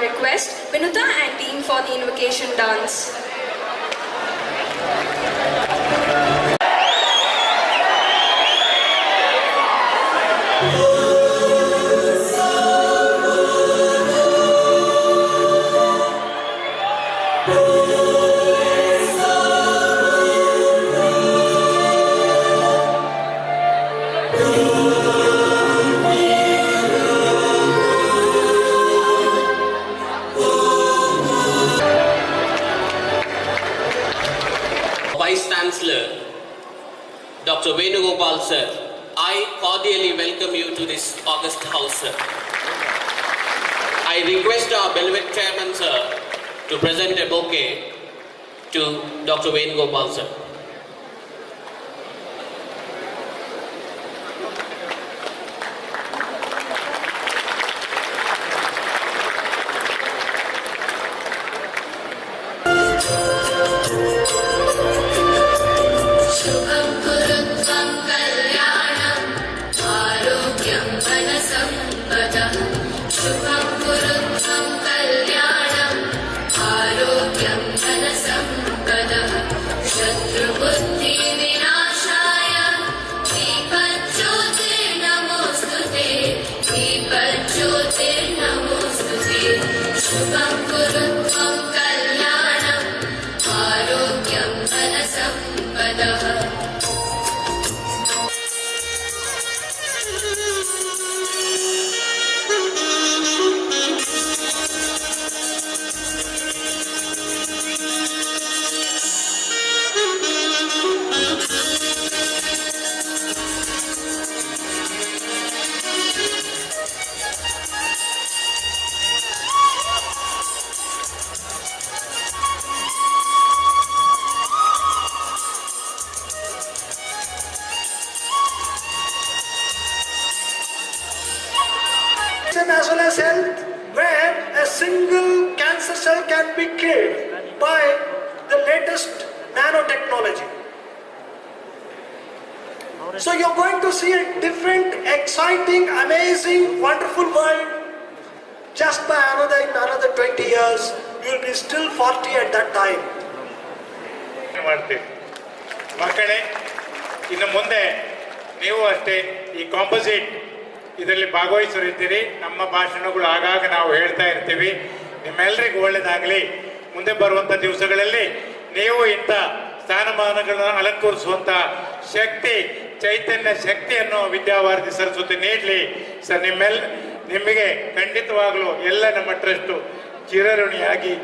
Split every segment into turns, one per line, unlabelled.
request Vinuta and team for the invocation dance.
Vice-Chancellor, Dr. Venugopal sir, I cordially welcome you to this august house, sir. I request our beloved chairman, sir, to present a bouquet to Dr. Venugopal sir.
As well as health, where a single cancer cell can be killed by the latest nanotechnology. So you're going to see a different, exciting, amazing, wonderful world. Just by another 20 years, you'll be still 40 at that time.
ಮಕ್ಕಳೇ, ಇನ್ನು ಮುಂದೆ ನೀವು ಅಷ್ಟೇ ಈ composite ಇದರಲ್ಲಿ ಭಾಗವಹಿಸೋರಿದ್ದೀರಿ. ನಮ್ಮ ಭಾಷಣಗಳು ಆಗಾಗ ನಾವು ಹೇಳ್ತಾ ಇರ್ತೀವಿ. ನಿಮ್ಮೆಲ್ಲರಿಗೂ ಒಳ್ಳೆಯದಾಗಲಿ. ಮುಂದೆ ಬರುವಂಥ ದಿವಸಗಳಲ್ಲಿ ನೀವು ಇಂಥ ಸ್ಥಾನಮಾನಗಳನ್ನು ಅಲಂಕರಿಸುವಂಥ ಶಕ್ತಿ, ಚೈತನ್ಯ ಶಕ್ತಿಯನ್ನು ವಿದ್ಯಾವಾರಧಿ ಸರಸ್ವತಿ ನೀಡಲಿ ಸರ್. ನಿಮಗೆ ಖಂಡಿತವಾಗಲೂ ಎಲ್ಲ ನಮ್ಮ ಟ್ರಸ್ಟು ಚಿರಋಣಿಯಾಗಿ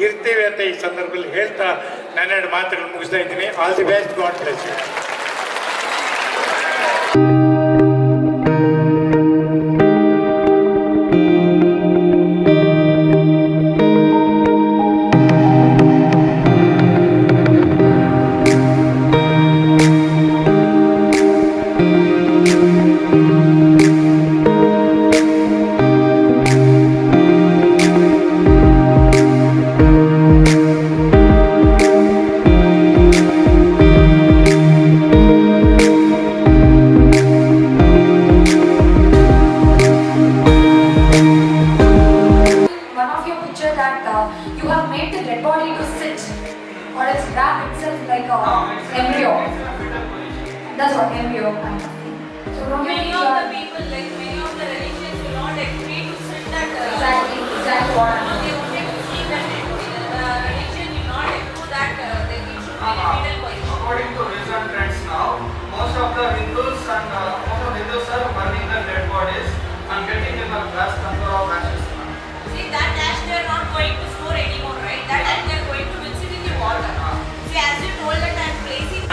ಇರ್ತೀವಿ ಅಂತ ಈ ಸಂದರ್ಭದಲ್ಲಿ ಹೇಳ್ತಾ ನನ್ನೆರಡು ಮಾತುಗಳನ್ನು ಮುಗಿಸ್ತಾ ಇದ್ದೀನಿ. All the best, God bless you.
That's what embryo kind of thing. So
many of the people, like many of the religions, will not agree to sit that.
Exactly what I
they only to see that religion will not approve that it should be a middle position.
According to recent trends now, most of the Hindus are burning the dead bodies and getting in the vast number of ashes.
See, that ash they are not going to store anymore, right? That ash they are going to mix it in the water. See, as you told that I am placing.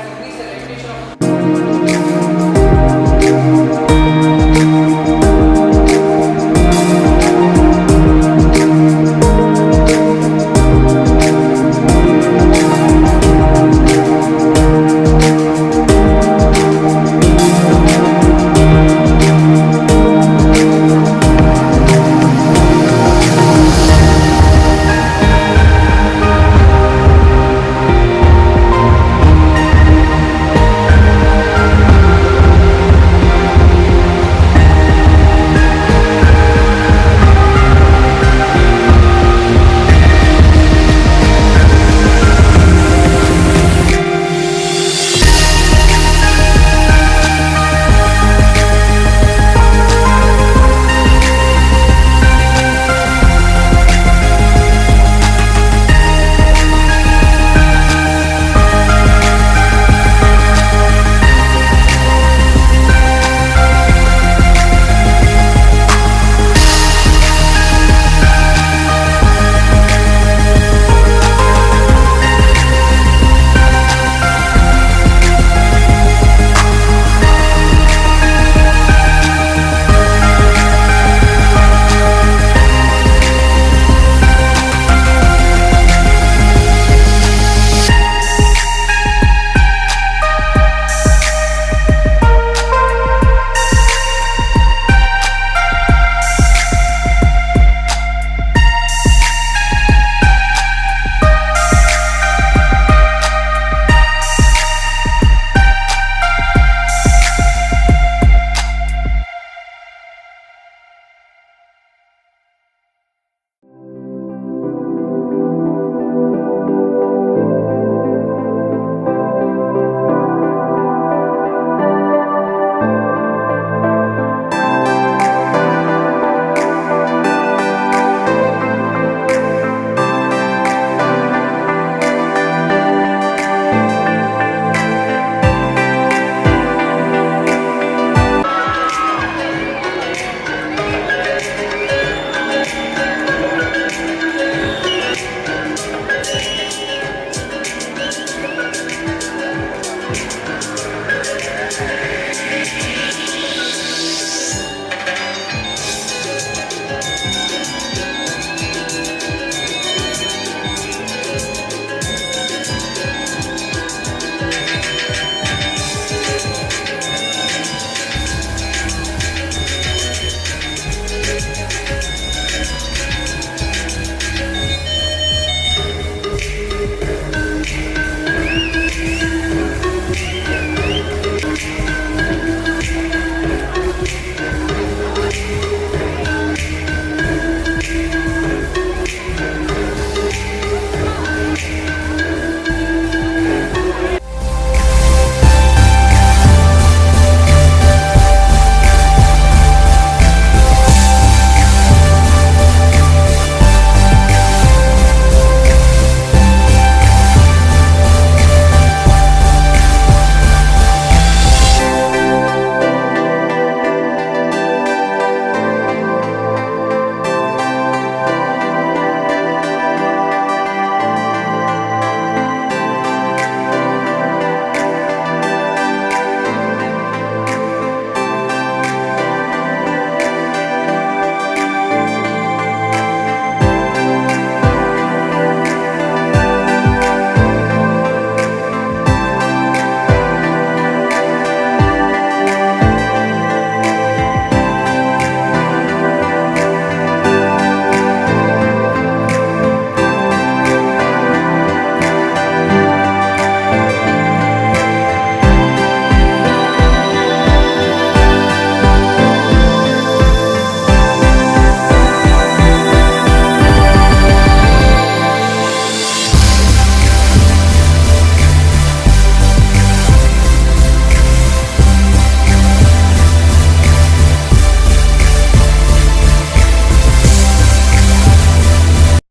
increase the reputation of